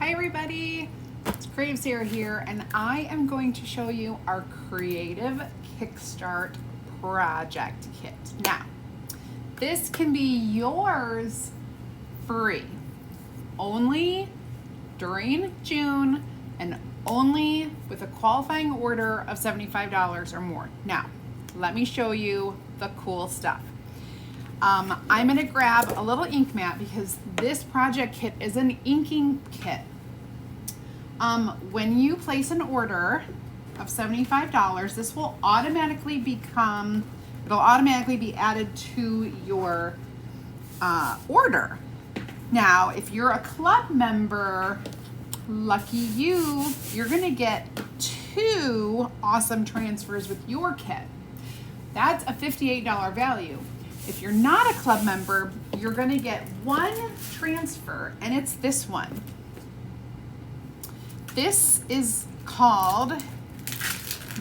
Hi everybody, it's CreativeSarah here, and I am going to show you our Creative Kickstart project kit. Now, this can be yours free, only during June and only with a qualifying order of $75 or more. Now, let me show you the cool stuff. I'm going to grab a little ink mat because this project kit is an inking kit. When you place an order of $75, this will automatically be added to your order. Now, if you're a club member, lucky you, you're going to get 2 awesome transfers with your kit. That's a $58 value. If you're not a club member, you're going to get 1 transfer, and it's this one. This is called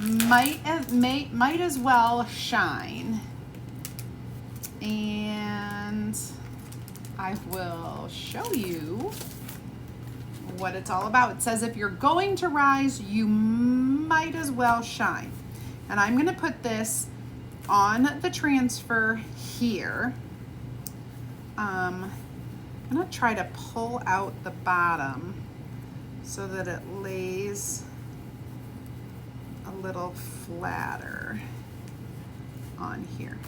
Might As Well Shine. And I will show you what it's all about. It says if you're going to rise, you might as well shine. And I'm going to put this on the transfer here. I'm going to try to pull out the bottom so that it lays a little flatter on here.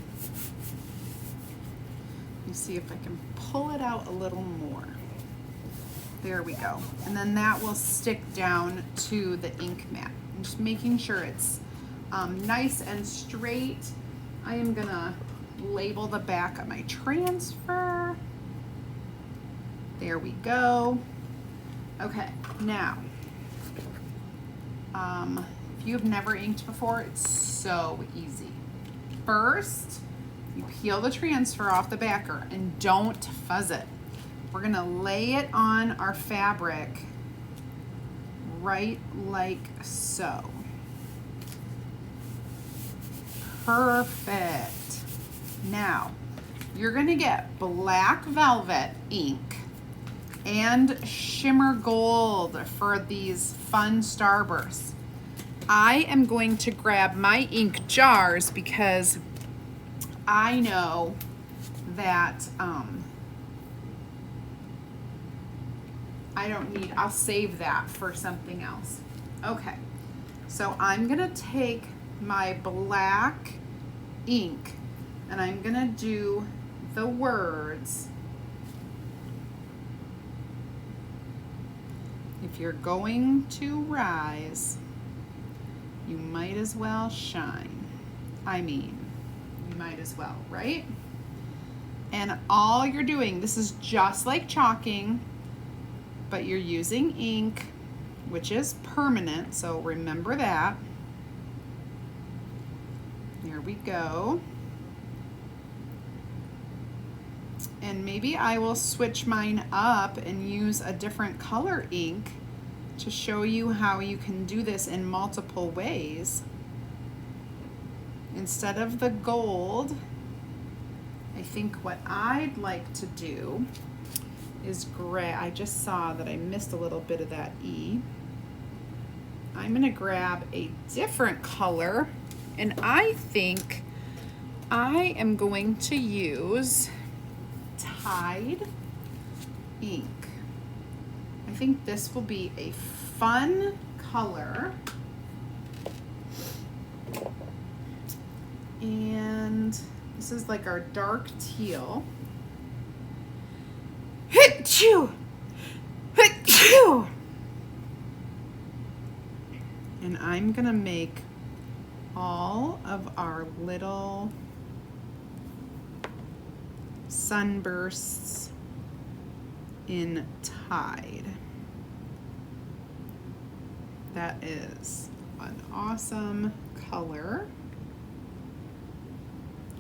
Let me see if I can pull it out a little more. There we go. And then that will stick down to the ink mat. I'm just making sure it's nice and straight. I am gonna label the back of my transfer. There we go. Okay, now, if you've never inked before, it's so easy. First, you peel the transfer off the backer and don't fuzz it. We're gonna lay it on our fabric right like so. Perfect. Now, you're gonna get black velvet ink and shimmer gold for these fun starbursts. I am going to grab my ink jars because I know that I'll save that for something else. Okay, so I'm gonna take my black ink and I'm gonna do the words. If you're going to rise, you might as well shine. I mean, you might as well, right? And all you're doing, this is just like chalking, but you're using ink, which is permanent, so remember that. There we go. And maybe I will switch mine up and use a different color ink to show you how you can do this in multiple ways. Instead of the gold, I think what I'd like to do is gray. I just saw that I missed a little bit of that E. I'm gonna grab a different color, and I think I am going to use Tide ink. I think this will be a fun color. And this is like our dark teal. Hit-choo! Hit-choo! And I'm gonna make all of our little sunbursts in Tide. That is an awesome color,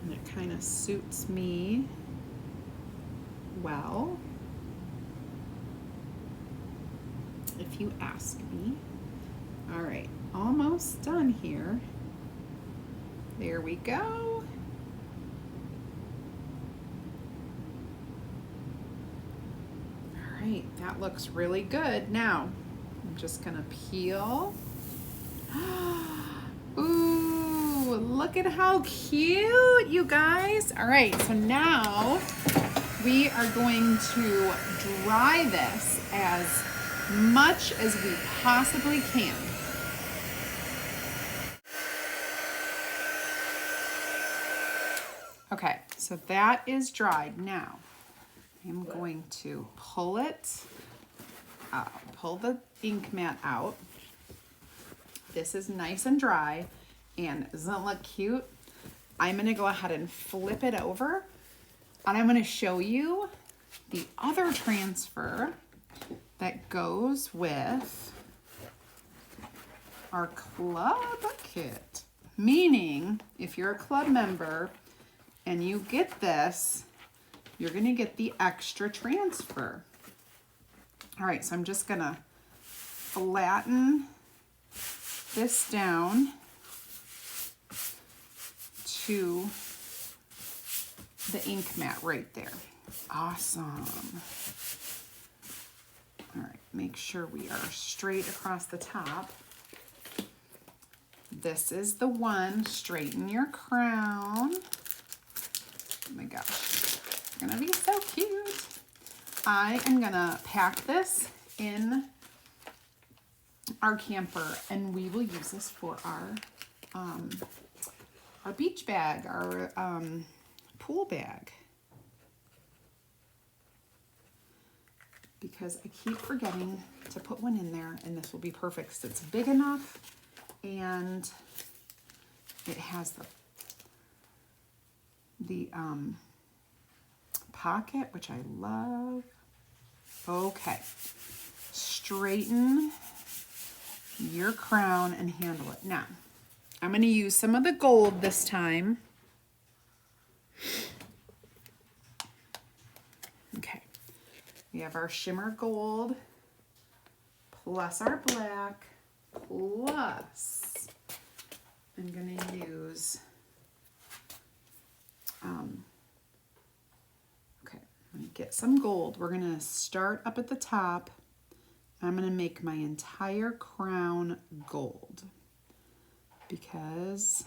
and it kind of suits me well, if you ask me. All right, almost done here. There we go. All right. right, that looks really good. Now, I'm just gonna peel. Ooh, look at how cute, you guys. All right, so now we are going to dry this as much as we possibly can. Okay, so that is dried. Now, I'm going to pull it, pull the ink mat out. This is nice and dry, and doesn't it look cute? I'm gonna go ahead and flip it over, and I'm gonna show you the other transfer that goes with our club kit. Meaning, if you're a club member and you get this, you're gonna get the extra transfer. All right, so I'm just gonna flatten this down to the ink mat right there. Awesome. All right, make sure we are straight across the top. This is the one, straighten your crown. Oh my gosh, it's gonna be so cute. I am gonna pack this in our camper, and we will use this for our beach bag, our pool bag. Because I keep forgetting to put one in there, and this will be perfect because it's big enough and it has the pocket, which I love. Okay, straighten your crown and handle it. Now, I'm going to use some of the gold this time. Okay, we have our shimmer gold plus our black plus I'm going to use okay, I'm going to get some gold. We're going to start up at the top. I'm going to make my entire crown gold because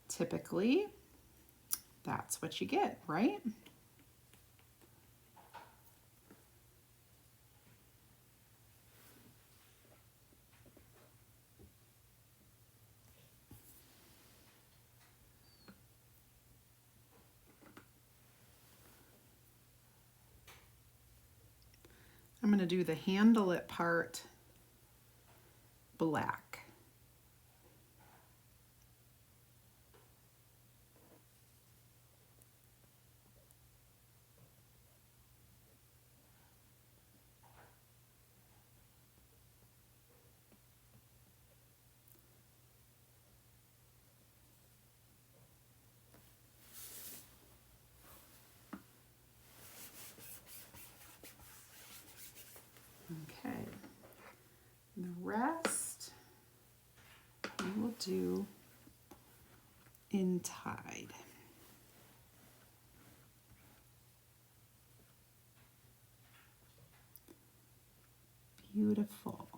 typically that's what you get, right? I'm going to do the handle it part black. Okay, and the rest we will do in Tide. Beautiful.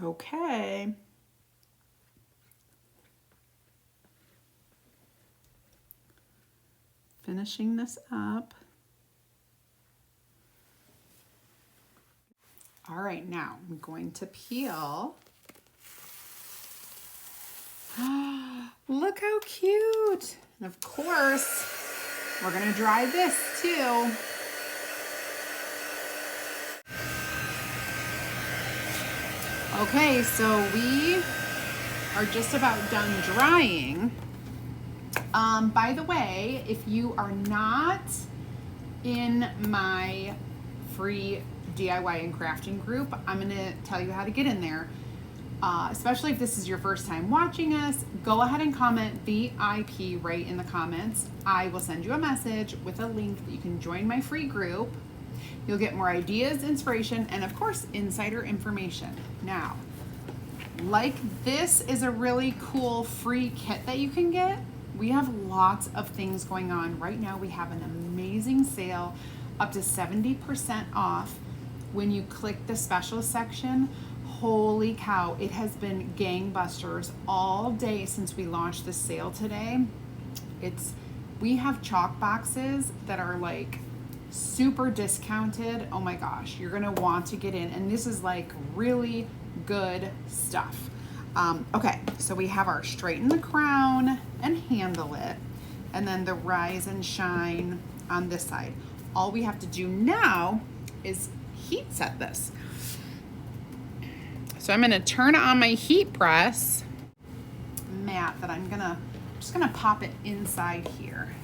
Okay. Finishing this up. All right, now I'm going to peel. Look how cute. And of course, we're gonna dry this too. Okay, so we are just about done drying. By the way, if you are not in my free DIY and crafting group, I'm gonna tell you how to get in there. especially if this is your first time watching us, go ahead and comment VIP right in the comments. I will send you a message with a link that you can join my free group. You'll get more ideas, inspiration, and of course, insider information. Now, like this is a really cool free kit that you can get. We have lots of things going on. Right now, we have an amazing sale up to 70% off when you click the special section. Holy cow, it has been gangbusters all day since we launched the sale today. We have chalk boxes that are like super discounted. Oh my gosh, you're gonna want to get in, and this is like really good stuff. Okay, so we have our straighten the crown and handle it, and then the rise and shine on this side. All we have to do now is heat set this. So I'm gonna turn on my heat press mat that I'm just gonna pop it inside here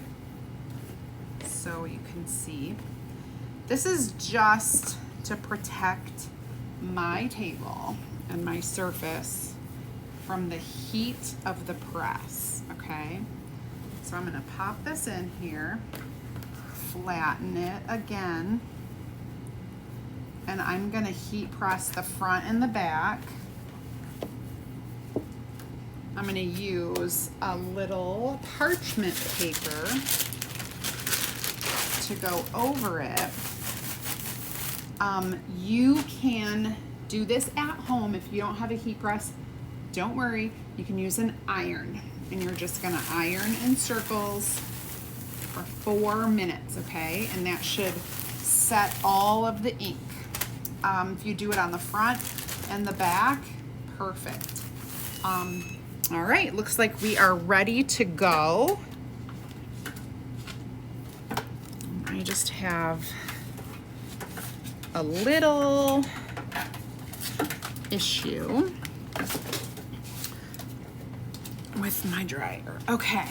so you can see. This is just to protect my table and my surface from the heat of the press, okay? So I'm gonna pop this in here, flatten it again, and I'm gonna heat press the front and the back. I'm gonna use a little parchment paper to go over it. You can do this at home if you don't have a heat press. Don't worry, you can use an iron, and you're just gonna iron in circles for 4 minutes, okay? And that should set all of the ink. If you do it on the front and the back, perfect. All right, looks like we are ready to go. I just have a little issue with my dryer. Okay,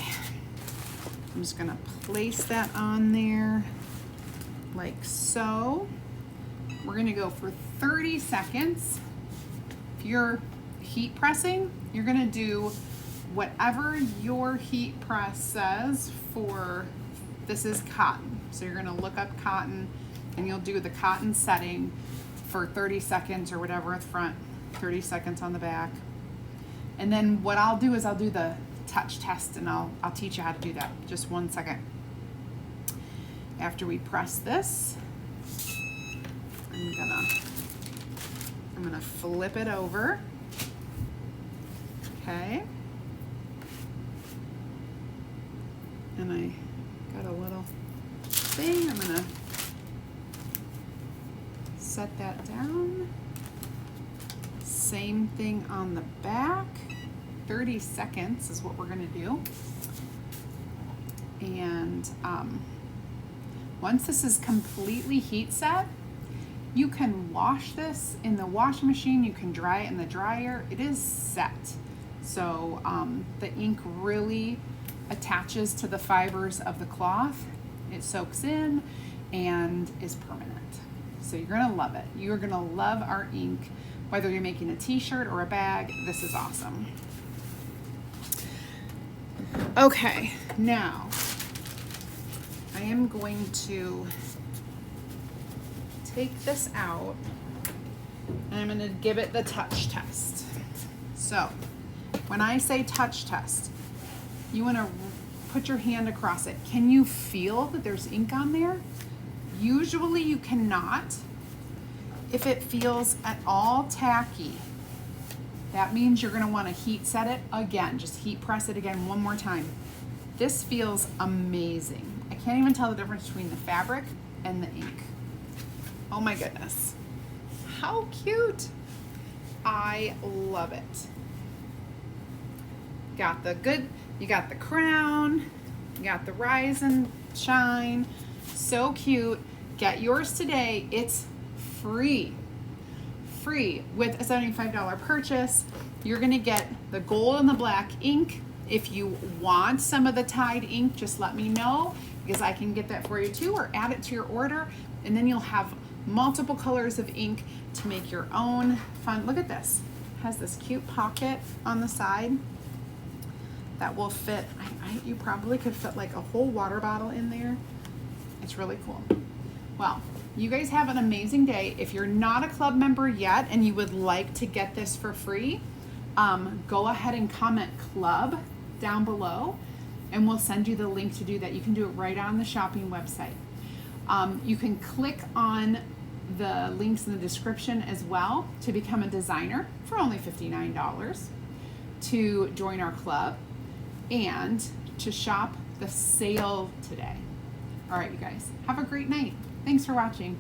I'm just gonna place that on there like so. We're gonna go for 30 seconds. If you're heat pressing, you're gonna do whatever your heat press says for, this is cotton. So you're gonna look up cotton and you'll do the cotton setting for 30 seconds or whatever at the front, 30 seconds on the back. And then what I'll do is I'll do the touch test, and I'll teach you how to do that. Just 1 second. After we press this, I'm gonna flip it over. Okay. And I got a little thing. I'm gonna set that down. Same thing on the back. 30 seconds is what we're gonna do. And once this is completely heat set, you can wash this in the washing machine, you can dry it in the dryer. It is set. So the ink really attaches to the fibers of the cloth. It soaks in and is permanent. So you're gonna love it. You're gonna love our ink. Whether you're making a t-shirt or a bag, this is awesome. Okay, now I am going to take this out and I'm going to give it the touch test. So when I say touch test, you want to put your hand across it. Can you feel that there's ink on there? Usually you cannot. If it feels at all tacky, that means you're going to want to heat set it again. Just heat press it again one more time. This feels amazing. I can't even tell the difference between the fabric and the ink. Oh my goodness. How cute. I love it. You got the crown, you got the rise and shine. So cute. Get yours today. It's free with a $75 purchase. You're gonna get the gold and the black ink. If you want some of the Tide ink, just let me know, because I can get that for you too, or add it to your order, and then you'll have multiple colors of ink to make your own fun. Look at this. has this cute pocket on the side that will fit, you probably could fit like a whole water bottle in there. It's really cool. Well, you guys have an amazing day. If you're not a club member yet and you would like to get this for free, go ahead and comment club down below and we'll send you the link to do that. You can do it right on the shopping website. You can click on the links in the description as well to become a designer for only $59, to join our club, and to shop the sale today. All right, you guys, have a great night. Thanks for watching.